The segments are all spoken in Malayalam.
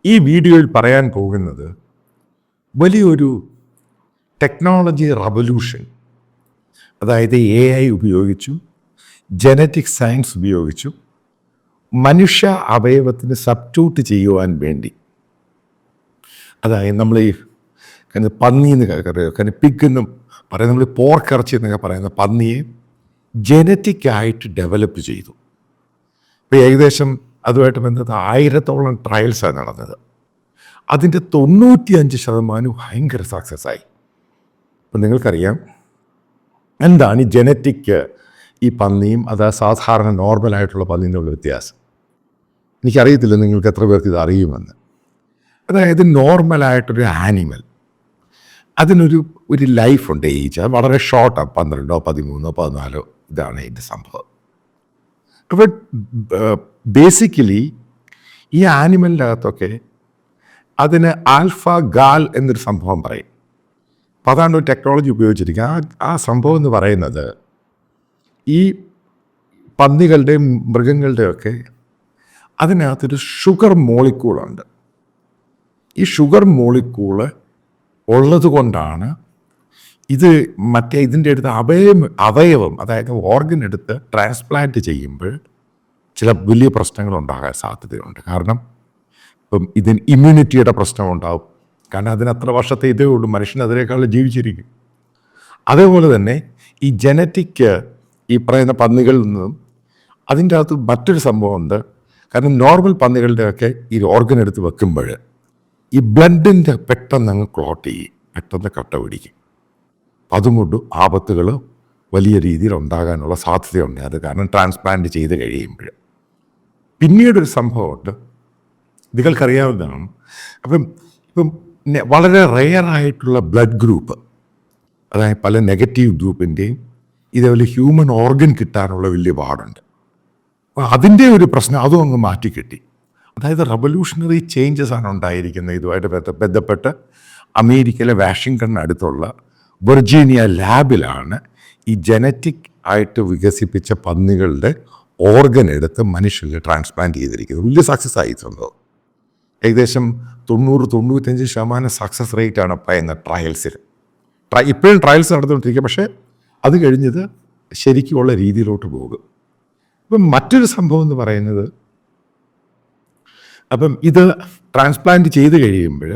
ഈ വീഡിയോയിൽ പറയാൻ പോകുന്നത് വലിയൊരു ടെക്നോളജി റവല്യൂഷൻ, അതായത് AI ഉപയോഗിച്ചും ജനറ്റിക് സയൻസ് ഉപയോഗിച്ചും മനുഷ്യ അവയവത്തിന് സബ്സ്റ്റിറ്റ്യൂട്ട് ചെയ്യുവാൻ വേണ്ടി, അതായത് നമ്മൾ ഈ പന്നി എന്ന് പറയുക, പിഗ് എന്നും പറയുന്നത്, നമ്മൾ പോർക്കിറച്ചി എന്നൊക്കെ പറയുന്ന പന്നിയെ ജനറ്റിക്കായിട്ട് ഡെവലപ്പ് ചെയ്തു. ഇപ്പോൾ ഏകദേശം അതുമായിട്ട് ബന്ധപ്പെട്ട 1000-ഓളം ട്രയൽസാണ് നടന്നത്. അതിൻ്റെ 95% ഭയങ്കര സക്സസ് ആയി. ഇപ്പം നിങ്ങൾക്കറിയാം എന്താണ് ഈ ജനറ്റിക്, ഈ പന്നിയും സാധാരണ നോർമലായിട്ടുള്ള പന്നിയും തമ്മിലുള്ള വ്യത്യാസം. എനിക്കറിയത്തില്ല നിങ്ങൾക്ക് എത്ര പേർക്ക് ഇത് അറിയുമെന്ന്. അതായത് നോർമലായിട്ടൊരു ആനിമൽ, അതിനൊരു ലൈഫുണ്ട്, ഏജ് അത് വളരെ ഷോർട്ടാണ്, 12, 13, 14 ഇതാണ് ഇതിൻ്റെ സംഭവം. അപ്പോൾ ബേസിക്കലി ഈ ആനിമലിൻ്റെ അകത്തൊക്കെ അതിന് ആൽഫ ഗാൽ എന്നൊരു സംഭവം പറയും. അപ്പോൾ അതാണ് ഒരു ടെക്നോളജി ഉപയോഗിച്ചിരിക്കുക. ആ സംഭവം എന്ന് പറയുന്നത് ഈ പന്നികളുടെയും മൃഗങ്ങളുടെയൊക്കെ അതിനകത്തൊരു ഷുഗർ മോളിക്യൂളുണ്ട്. ഈ ഷുഗർ മോളിക്യൂള് ഉള്ളത് കൊണ്ടാണ് ഇത് ഇതിൻ്റെ അടുത്ത് അവയവം, അതായത് ഓർഗൻ എടുത്ത് ട്രാൻസ്പ്ലാന്റ് ചെയ്യുമ്പോൾ ചില വലിയ പ്രശ്നങ്ങൾ ഉണ്ടാകാൻ സാധ്യതയുണ്ട്. കാരണം ഇപ്പം ഇതിന് ഇമ്മ്യൂണിറ്റിയുടെ പ്രശ്നമുണ്ടാവും. കാരണം അതിനത്ര വർഷത്തെ ഇതേ ഉള്ളൂ, മനുഷ്യൻ അതിനേക്കാൾ ജീവിച്ചിരിക്കും. അതേപോലെ തന്നെ ഈ ജനറ്റിക്, ഈ പറയുന്ന പന്നികളിൽ നിന്നും അതിൻ്റെ അകത്ത് മറ്റൊരു സംഭവമുണ്ട്. കാരണം നോർമൽ പന്നികളുടെയൊക്കെ ഈ ഓർഗൻ എടുത്ത് വെക്കുമ്പോൾ ഈ ബ്ലഡിൻ്റെ പെട്ടെന്ന് അങ്ങ് ക്ലോട്ട് ചെയ്യും, പെട്ടെന്ന് കട്ട പിടിക്കും. അതുകൊണ്ട് ആപത്തുകൾ വലിയ രീതിയിൽ ഉണ്ടാകാനുള്ള സാധ്യതയുണ്ട്. അത് കാരണം ട്രാൻസ്പ്ലാന്റ് ചെയ്ത് കഴിയുമ്പോൾ. പിന്നീടൊരു സംഭവമുണ്ട്, നിങ്ങൾക്കറിയാവുന്നതാണ്. ഇപ്പം വളരെ റെയറായിട്ടുള്ള ബ്ലഡ് ഗ്രൂപ്പ്, അതായത് പല നെഗറ്റീവ് ഗ്രൂപ്പിൻ്റെയും ഇതേപോലെ ഹ്യൂമൻ ഓർഗൻ കിട്ടാനുള്ള വലിയ പാടുണ്ട്. അപ്പോൾ അതിൻ്റെ ഒരു പ്രശ്നം അതും അങ്ങ് മാറ്റിക്കിട്ടി. അതായത് റവല്യൂഷണറി ചേഞ്ചസ് ആണ് ഉണ്ടായിരിക്കുന്നത്. ഇതുമായിട്ട് ബന്ധപ്പെട്ട് അമേരിക്കയിലെ വാഷിങ്ടണിന് അടുത്തുള്ള വെർജീനിയ ലാബിലാണ് ഈ ജനറ്റിക് ആയിട്ട് വികസിപ്പിച്ച പന്നികളുടെ ഓർഗൻ എടുത്ത് മനുഷ്യരിൽ ട്രാൻസ്പ്ലാന്റ് ചെയ്തിരിക്കുന്നത്. വലിയ സക്സസ് ആയിട്ടുണ്ട്. ഏകദേശം 90-95% സക്സസ് റേറ്റാണ് പറയുന്ന ട്രയൽസിൽ. ഇപ്പോഴും ട്രയൽസ് നടന്നുകൊണ്ടിരിക്കുക, പക്ഷേ അത് കഴിഞ്ഞത് ശരിക്കുമുള്ള രീതിയിലോട്ട് പോകും. ഇപ്പം മറ്റൊരു സംഭവം എന്ന് പറയുന്നത്, അപ്പം ഇത് ട്രാൻസ്പ്ലാന്റ് ചെയ്ത് കഴിയുമ്പോൾ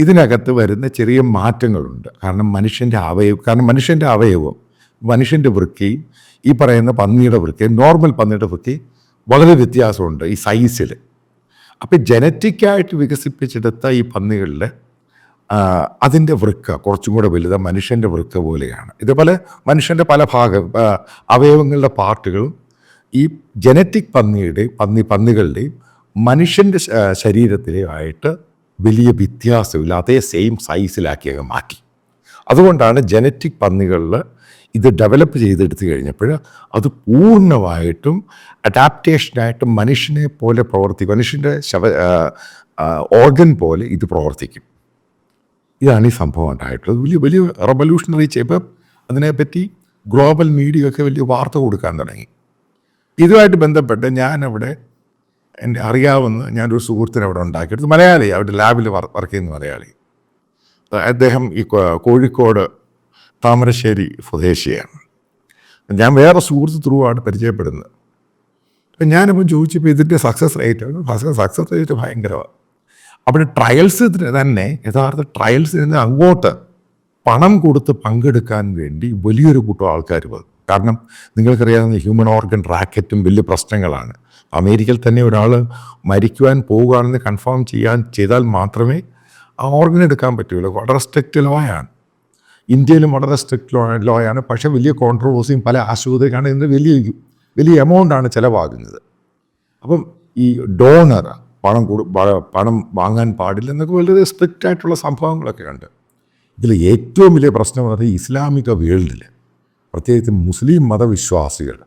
ഇതിനകത്ത് വരുന്ന ചെറിയ മാറ്റങ്ങളുണ്ട്. കാരണം മനുഷ്യൻ്റെ അവയവം, മനുഷ്യൻ്റെ വൃക്കയും ഈ പറയുന്ന പന്നിയുടെ വൃക്കയും, നോർമൽ പന്നിയുടെ വൃക്കയും വളരെ വ്യത്യാസമുണ്ട് ഈ സൈസിൽ. അപ്പം ജനറ്റിക്കായിട്ട് വികസിപ്പിച്ചെടുത്ത ഈ പന്നികളിൽ അതിൻ്റെ വൃക്ക കുറച്ചും കൂടെ വലുത് മനുഷ്യൻ്റെ വൃക്ക പോലെയാണ്. ഇതേപോലെ മനുഷ്യൻ്റെ പല അവയവങ്ങളുടെ പാർട്ടുകളും ഈ ജനറ്റിക് പന്നികളുടെയും മനുഷ്യൻ്റെ ശരീരത്തിലെയായിട്ട് വലിയ വ്യത്യാസമില്ല, അതേ സെയിം സൈസിലാക്കിയൊക്കെ മാറ്റി. അതുകൊണ്ടാണ് ജനറ്റിക് പന്നികളിൽ ഇത് ഡെവലപ്പ് ചെയ്തെടുത്ത് കഴിഞ്ഞപ്പോൾ അത് പൂർണ്ണമായിട്ടും അഡാപ്റ്റേഷനായിട്ട് മനുഷ്യനെ പോലെ പ്രവർത്തിക്കും, മനുഷ്യൻ്റെ ഓർഗൻ പോലെ ഇത് പ്രവർത്തിക്കും. ഇതാണ് ഈ സംഭവം ഉണ്ടായിട്ടുള്ളത്. വലിയ റവല്യൂഷണറി ചെയ്യപ്പോൾ അതിനെപ്പറ്റി ഗ്ലോബൽ മീഡിയ ഒക്കെ വലിയ വാർത്ത കൊടുക്കാൻ തുടങ്ങി. ഇതുമായിട്ട് ബന്ധപ്പെട്ട് ഞാനവിടെ എൻ്റെ അറിയാവുന്ന ഞാനൊരു സുഹൃത്തിനെ അവിടെ ഉണ്ടാക്കിയെടുത്ത്, മലയാളി, അവിടെ ലാബിൽ വർക്ക് ചെയ്യുന്ന മലയാളി. അദ്ദേഹം ഈ കോഴിക്കോട് താമരശ്ശേരി സ്വദേശിയാണ്. ഞാൻ വേറെ സുഹൃത്ത് ത്രൂ ആണ് പരിചയപ്പെടുന്നത്. അപ്പം ഞാനിപ്പം ചോദിച്ചപ്പോൾ ഇതിൻ്റെ സക്സസ് റേറ്റ് ഭയങ്കരമാണ്. അവിടെ ട്രയൽസ് തന്നെ, യഥാർത്ഥ ട്രയൽസിന് അങ്ങോട്ട് പണം കൊടുത്ത് പങ്കെടുക്കാൻ വേണ്ടി വലിയൊരു കൂട്ടം ആൾക്കാർ വന്നു. കാരണം നിങ്ങൾക്കറിയാവുന്ന ഹ്യൂമൻ ഓർഗൻ റാക്കറ്റും വലിയ പ്രശ്നങ്ങളാണ്. അമേരിക്കയിൽ തന്നെ ഒരാൾ മരിക്കുവാൻ പോവുകയാണെന്ന് കൺഫേം ചെയ്താൽ മാത്രമേ ആ ഓർഗൻ എടുക്കാൻ പറ്റുള്ളൂ. വളരെ സ്ട്രിക്റ്റ് ലോയാണ്. ഇന്ത്യയിലും വളരെ സ്ട്രിക്റ്റ് ലോയാണ്. പക്ഷേ വലിയ കോൺട്രവേഴ്സിയും പല ആശുപത്രിക്കാണ് ഇതിന് വലിയ എമൗണ്ടാണ് ചിലവാകുന്നത്. അപ്പം ഈ ഡോണർ പണം വാങ്ങാൻ പാടില്ല എന്നൊക്കെ വളരെ സ്ട്രിക്റ്റ് ആയിട്ടുള്ള സംഭവങ്ങളൊക്കെ ഉണ്ട്. ഇതിൽ ഏറ്റവും വലിയ പ്രശ്നം എന്ന് പറയുന്നത് ഇസ്ലാമിക വേൾഡിൽ, പ്രത്യേകിച്ച് മുസ്ലിം മതവിശ്വാസികൾ,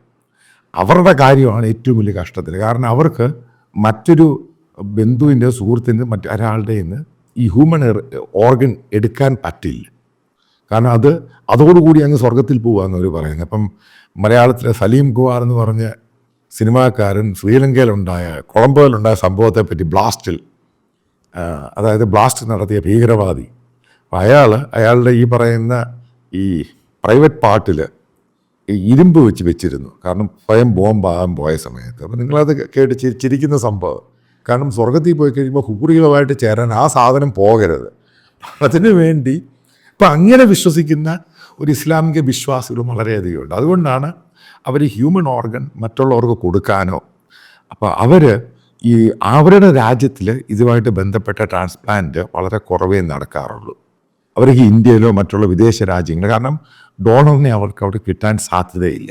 അവരുടെ കാര്യമാണ് ഏറ്റവും വലിയ കഷ്ടത്തിൽ. കാരണം അവർക്ക് മറ്റൊരു ബന്ധുവിൻ്റെ സുഹൃത്തിൻ്റെ മറ്റൊരാളുടെ ഈ ഹ്യൂമൻ ഓർഗൻ എടുക്കാൻ പറ്റില്ല. കാരണം അതോടുകൂടി അങ്ങ് സ്വർഗത്തിൽ പോകാമെന്ന് അവർ പറയുന്നത്. അപ്പം മലയാളത്തിലെ സലീം കുമാർ എന്ന് പറഞ്ഞ സിനിമാക്കാരൻ ശ്രീലങ്കയിലുണ്ടായ കൊളംബോയിലുണ്ടായ സംഭവത്തെപ്പറ്റി ബ്ലാസ്റ്റിൽ അതായത് ബ്ലാസ്റ്റ് നടത്തിയ ഭീകരവാദി. അപ്പം അയാളുടെ ഈ പറയുന്ന ഈ പ്രൈവറ്റ് പാർട്ടിൽ ഈ ഇരുമ്പ് വെച്ചിരുന്നു, കാരണം സ്വയം ബോംബാകാൻ പോയ സമയത്ത്. അപ്പം നിങ്ങളത് കേട്ട് ചിരിക്കുന്ന സംഭവം. കാരണം സ്വർഗത്തിൽ പോയി കഴിയുമ്പോൾ ഹൂറികളുമായിട്ട് ചേരാൻ ആ സാധനം പോകരുത്. അതിനു വേണ്ടി ഇപ്പം അങ്ങനെ വിശ്വസിക്കുന്ന ഒരു ഇസ്ലാമിക വിശ്വാസികളും വളരെയധികം ഉണ്ട്. അതുകൊണ്ടാണ് അവർ ഹ്യൂമൻ ഓർഗൻ മറ്റുള്ളവർക്ക് കൊടുക്കാനോ, അപ്പോൾ അവർ ഈ അവരുടെ രാജ്യത്തിൽ ഇതുമായിട്ട് ബന്ധപ്പെട്ട ട്രാൻസ്പ്ലാന്റ് വളരെ കുറവേ നടക്കാറുള്ളൂ. അവർക്ക് ഇന്ത്യയിലോ മറ്റുള്ള വിദേശ രാജ്യങ്ങൾ, കാരണം ഡോണറിനെ അവർക്ക് അവിടെ കിട്ടാൻ സാധ്യതയില്ല.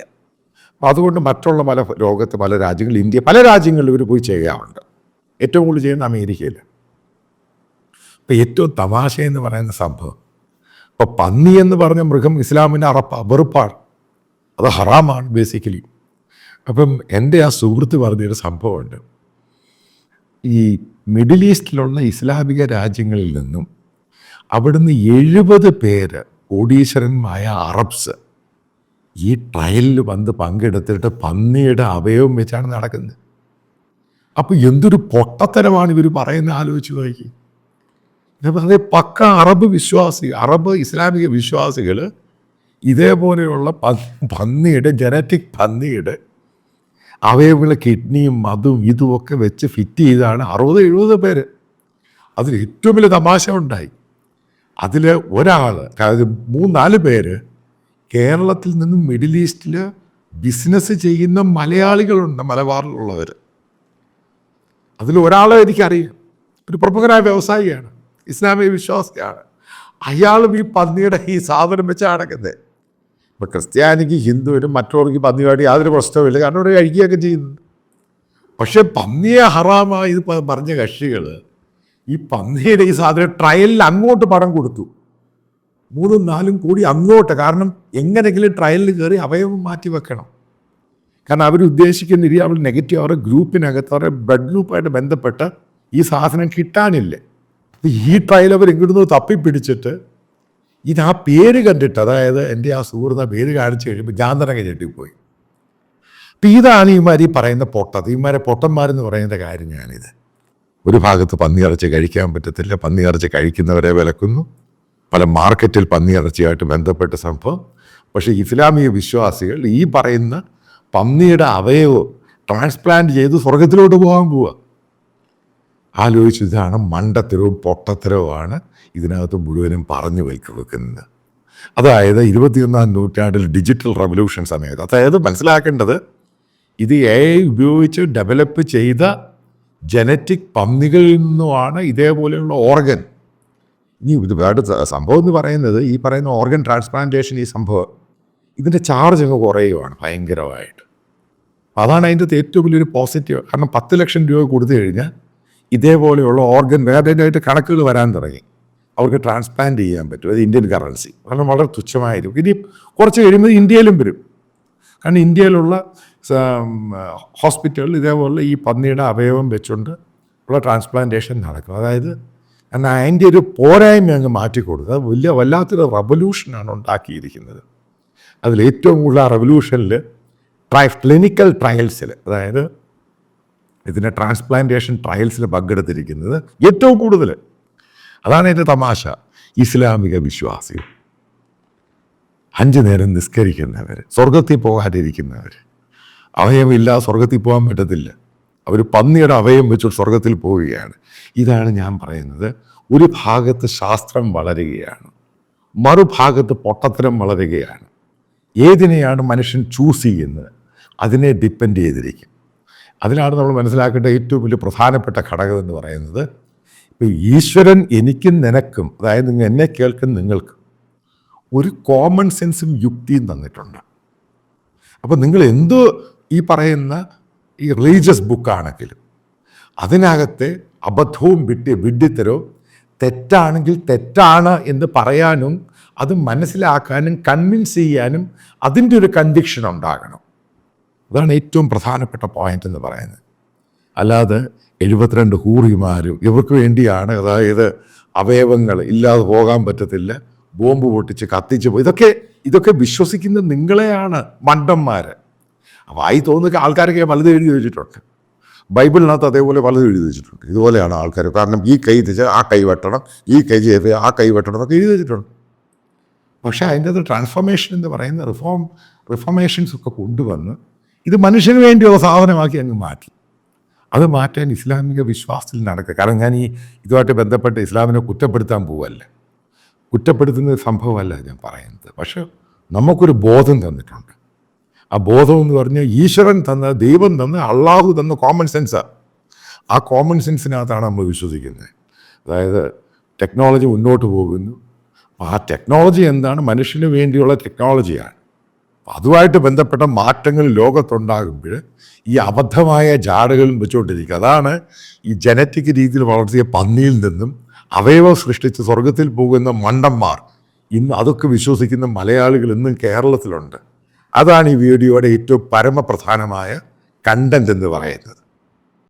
അപ്പോൾ അതുകൊണ്ട് മറ്റുള്ള ലോകത്ത് പല രാജ്യങ്ങളിൽ, ഇന്ത്യ പല രാജ്യങ്ങളിലും ഇവർ പോയി ചെയ്യാറുണ്ട്. ഏറ്റവും കൂടുതൽ ചെയ്യുന്ന അമേരിക്കയിൽ. അപ്പോൾ ഏറ്റവും തമാശ എന്ന് പറയുന്ന സംഭവം, ഇപ്പോൾ പന്നി എന്ന് പറഞ്ഞ മൃഗം ഇസ്ലാമിൻ്റെ വെറുപ്പാണ്, അത് ഹറാമാണ് ബേസിക്കലി. അപ്പം എൻ്റെ ആ സുഹൃത്ത് പറഞ്ഞൊരു സംഭവമുണ്ട്. ഈ മിഡിൽ ഈസ്റ്റിലുള്ള ഇസ്ലാമിക രാജ്യങ്ങളിൽ നിന്നും അവിടുന്ന് 70 പേര് കോടീശ്വരന്മായ അറബ്സ് ഈ ട്രയലിൽ വന്ന് പങ്കെടുത്തിട്ട് പന്നിയുടെ അവയവം വെച്ചാണ് നടക്കുന്നത്. അപ്പോൾ എന്തൊരു പൊട്ടത്തരമാണ് ഇവർ പറയുന്നത്, ആലോചിച്ച് നോക്കി. അതേ പക്ക അറബ് ഇസ്ലാമിക വിശ്വാസികൾ ഇതേപോലെയുള്ള പന്നിയുടെ ജനറ്റിക് പന്നിയുടെ അവയവങ്ങൾ, കിഡ്നിയും അതും ഇതുമൊക്കെ വെച്ച് ഫിറ്റ് ചെയ്താണ് 60-70 പേര്. അതിൽ ഏറ്റവും വലിയ തമാശ ഉണ്ടായി. അതിൽ ഒരാൾ, അതായത് 3-4 പേര് കേരളത്തിൽ നിന്നും മിഡിൽ ഈസ്റ്റിൽ ബിസിനസ് ചെയ്യുന്ന മലയാളികളുണ്ട്, മലബാറിലുള്ളവർ. അതിൽ ഒരാളെ എനിക്കറിയാം, ഒരു പ്രമുഖനായ വ്യവസായിയാണ്, ഇസ്ലാമിക വിശ്വാസിയാണ്. അയാളും ഈ പന്നിയുടെ ഈ സാധനം വെച്ചാണ് നടക്കുന്നത്. ഇപ്പോൾ ക്രിസ്ത്യാനിക്ക്, ഹിന്ദുവിനും മറ്റുള്ളവർക്ക് പന്നിയുമായിട്ട് യാതൊരു പ്രശ്നവുമില്ല, കാരണം ഇവിടെ കഴിക്കുകയൊക്കെ ചെയ്യുന്നുണ്ട്. പക്ഷേ പന്നിയെ ഹറാമായി ഇത് പറഞ്ഞ കക്ഷികൾ ഈ പന്നിയുടെ ഈ സാധനം ട്രയലിൽ അങ്ങോട്ട് പണം കൊടുത്തു, 3-4 കോടി അങ്ങോട്ട്. കാരണം എങ്ങനെയെങ്കിലും ട്രയലിൽ കയറി അവയവം മാറ്റി വെക്കണം. കാരണം അവരുദ്ദേശിക്കുന്ന രീതി, അവർ നെഗറ്റീവ്, അവരുടെ ഗ്രൂപ്പിനകത്ത്, അവരുടെ ബ്ലഡ് ഗ്രൂപ്പായിട്ട് ബന്ധപ്പെട്ട ഈ സാധനം കിട്ടാനില്ല. അപ്പോൾ ഈ ട്രയൽ അവർ എങ്കിടുന്നു തപ്പിപ്പിടിച്ചിട്ട് ഇത് ആ പേര് കണ്ടിട്ട്, അതായത് എൻ്റെ ആ സുഹൃത്ത് ആ പേര് കാണിച്ചു കഴിയുമ്പോൾ ഞാൻ തന്നെ ഞെട്ടിപ്പോയി. അപ്പം ഇതാണ് ഇമാർ ഈ പറയുന്ന ഇമാരെ പൊട്ടന്മാരെന്ന് പറയുന്ന കാര്യം. ഞാനിത് ഒരു ഭാഗത്ത് പന്നിയിറച്ചി കഴിക്കാൻ പറ്റത്തില്ല, പന്നിയിറച്ചി കഴിക്കുന്നവരെ വിലക്കുന്നു, പല മാർക്കറ്റിൽ പന്നിയിറച്ചിയായിട്ട് ബന്ധപ്പെട്ട സംഭവം. പക്ഷേ ഇസ്ലാമിക വിശ്വാസികൾ ഈ പറയുന്ന പന്നിയുടെ അവയവം ട്രാൻസ്പ്ലാന്റ് ചെയ്ത് സ്വർഗത്തിലോട്ട് പോകാൻ പോവുക. ആലോചിച്ചു, ഇതാണ് മണ്ടത്തരവും പൊട്ടത്തരവുമാണ് ഇതിനകത്ത് മുഴുവനും പറഞ്ഞു വെക്കുന്നത്. അതായത് 21-ാം നൂറ്റാണ്ടിൽ ഡിജിറ്റൽ റവല്യൂഷൻ സമയത്ത്, അതായത് മനസ്സിലാക്കേണ്ടത്, ഇത് AI ഉപയോഗിച്ച് ഡെവലപ്പ് ചെയ്ത ജനറ്റിക് പന്നികളിൽ നിന്നുമാണ് ഇതേപോലെയുള്ള ഓർഗൻ. ഇനി ഇത് വേണ്ട സംഭവം എന്ന് പറയുന്നത്, ഈ പറയുന്ന ഓർഗൻ ട്രാൻസ്പ്ലാന്റേഷൻ, ഈ സംഭവം ഇതിൻ്റെ ചാർജ് അങ്ങ് കുറയുവാണ് ഭയങ്കരമായിട്ട്. അതാണ് അതിൻ്റെ ഏറ്റവും വലിയൊരു പോസിറ്റീവ്. കാരണം 10 ലക്ഷം രൂപ കൊടുത്തു കഴിഞ്ഞാൽ ഇതേപോലെയുള്ള ഓർഗൻ വേറെയായിട്ട് കണക്കുകൾ വരാൻ തുടങ്ങി. അവർക്ക് ട്രാൻസ്പ്ലാന്റ് ചെയ്യാൻ പറ്റും. അത് ഇന്ത്യൻ കറൻസി, കാരണം വളരെ തുച്ഛമായിരിക്കും. ഇനി കുറച്ച് കഴിയുമ്പോൾ ഇന്ത്യയിലും വരും. കാരണം ഇന്ത്യയിലുള്ള ഹോസ്പിറ്റലിൽ ഇതേപോലെ ഈ പന്നിയുടെ അവയവം വെച്ചുകൊണ്ട് ഉള്ള ട്രാൻസ്പ്ലാന്റേഷൻ നടക്കും. അതായത് എന്നാൽ അതിൻ്റെ ഒരു പോരായ്മ അങ്ങ് മാറ്റിക്കൊടുക്കുക. അത് വല്ലാത്തൊരു റവല്യൂഷനാണ് ഉണ്ടാക്കിയിരിക്കുന്നത്. അതിലേറ്റവും കൂടുതൽ ആ റവല്യൂഷനിൽ ക്ലിനിക്കൽ ട്രയൽസിൽ, അതായത് ഇതിൻ്റെ ട്രാൻസ്പ്ലാന്റേഷൻ ട്രയൽസിൽ പങ്കെടുത്തിരിക്കുന്നത് ഏറ്റവും കൂടുതൽ. അതാണ് എൻ്റെ തമാശ. ഇസ്ലാമിക വിശ്വാസികൾ, 5 നേരം നിസ്കരിക്കുന്നവർ, സ്വർഗത്തിൽ പോകാതിരിക്കുന്നവർ, അവയവമില്ലാതെ സ്വർഗത്തിൽ പോകാൻ പറ്റത്തില്ല, അവർ പന്നിയുടെ അവയവം വെച്ച് സ്വർഗത്തിൽ പോവുകയാണ്. ഇതാണ് ഞാൻ പറയുന്നത്. ഒരു ഭാഗത്ത് ശാസ്ത്രം വളരുകയാണ്, മറുഭാഗത്ത് പൊട്ടത്തരം വളരുകയാണ്. ഏതിനെയാണ് മനുഷ്യൻ ചൂസ് ചെയ്യുന്നത് അതിനെ ഡിപ്പെൻഡ് ചെയ്തിരിക്കും. അതിനാണ് നമ്മൾ മനസ്സിലാക്കേണ്ട ഏറ്റവും വലിയ പ്രധാനപ്പെട്ട ഘടകം എന്ന് പറയുന്നത്, ഇപ്പോൾ ഈശ്വരൻ എനിക്കും നിനക്കും, അതായത് നിങ്ങൾ എന്നെ കേൾക്കുന്ന നിങ്ങൾക്ക് ഒരു കോമൺ സെൻസും യുക്തിയും തന്നിട്ടുണ്ട്. അപ്പോൾ നിങ്ങൾ എന്തോ ഈ പറയുന്ന ഈ റിലീജിയസ് ബുക്കാണെങ്കിലും അതിനകത്തെ അബദ്ധവും വിഡ്ഢിത്തരവും തെറ്റാണെങ്കിൽ തെറ്റാണ് എന്ന് പറയാനും അത് മനസ്സിലാക്കാനും കൺവിൻസ് ചെയ്യാനും അതിൻ്റെ ഒരു കൺവിക്ഷൻ ഉണ്ടാകണം. അതാണ് ഏറ്റവും പ്രധാനപ്പെട്ട പോയിന്റ് എന്ന് പറയുന്നത്. അല്ലാതെ 72 ഹൂറിമാരും ഇവർക്ക് വേണ്ടിയാണ്, അതായത് അവയവങ്ങൾ ഇല്ലാതെ പോകാൻ പറ്റത്തില്ല, ബോംബ് പൊട്ടിച്ച് കത്തിച്ച് പോയി, ഇതൊക്കെ വിശ്വസിക്കുന്ന നിങ്ങളെയാണ് മണ്ടന്മാർ. അപ്പോൾ ആയി തോന്നുക ആൾക്കാരൊക്കെ വലുത് എഴുതി വെച്ചിട്ടുണ്ട്. ബൈബിളിനകത്ത് അതേപോലെ പലതും എഴുതി വെച്ചിട്ടുണ്ട്. ഇതുപോലെയാണ് ആൾക്കാർ, കാരണം ഈ കൈ തിരിച്ച് ആ കൈ വെട്ടണം, ഈ കൈ ചെയ്ത് ആ കൈ വെട്ടണം എന്നൊക്കെ എഴുതി വെച്ചിട്ടുണ്ട്. പക്ഷേ അതിൻ്റെ അത് ട്രാൻസ്ഫോർമേഷൻ എന്ന് പറയുന്ന റിഫോർമേഷൻസ് ഒക്കെ കൊണ്ടുവന്ന് ഇത് മനുഷ്യന് വേണ്ടിയുള്ള സാധനമാക്കി അങ്ങ് മാറ്റി. അത് മാറ്റാൻ ഇസ്ലാമിക വിശ്വാസത്തിൽ നടക്കുക. കാരണം ഞാൻ ഇതുമായിട്ട് ബന്ധപ്പെട്ട് ഇസ്ലാമിനെ കുറ്റപ്പെടുത്താൻ പോവല്ല, കുറ്റപ്പെടുത്തുന്ന സംഭവമല്ല ഞാൻ പറയുന്നത്. പക്ഷെ നമുക്കൊരു ബോധം തന്നിട്ടുണ്ട്. ആ ബോധം എന്ന് പറഞ്ഞാൽ ഈശ്വരൻ തന്ന, ദൈവം തന്ന, അള്ളാഹു തന്ന കോമൺ സെൻസാണ്. ആ കോമൺ സെൻസിനകത്താണ് നമ്മൾ വിശ്വസിക്കുന്നത്. അതായത് ടെക്നോളജി മുന്നോട്ട് പോകുന്നു. ആ ടെക്നോളജി എന്താണ്? മനുഷ്യന് വേണ്ടിയുള്ള ടെക്നോളജിയാണ്. അതുമായിട്ട് ബന്ധപ്പെട്ട മാറ്റങ്ങൾ ലോകത്തുണ്ടാകുമ്പോൾ ഈ അബദ്ധമായ ജാടകളും വെച്ചുകൊണ്ടിരിക്കുക. അതാണ് ഈ ജനറ്റിക് രീതിയിൽ വളർത്തിയ പന്നിയിൽ നിന്നും അവയവം സൃഷ്ടിച്ച് സ്വർഗത്തിൽ പോകുന്ന മണ്ടന്മാർ ഇന്ന് അതൊക്കെ വിശ്വസിക്കുന്ന മലയാളികൾ ഇന്നും കേരളത്തിലുണ്ട്. അതാണ് ഈ വീഡിയോയുടെ ഏറ്റവും പരമപ്രധാനമായ കണ്ടന്റ് എന്ന് പറയുന്നത്.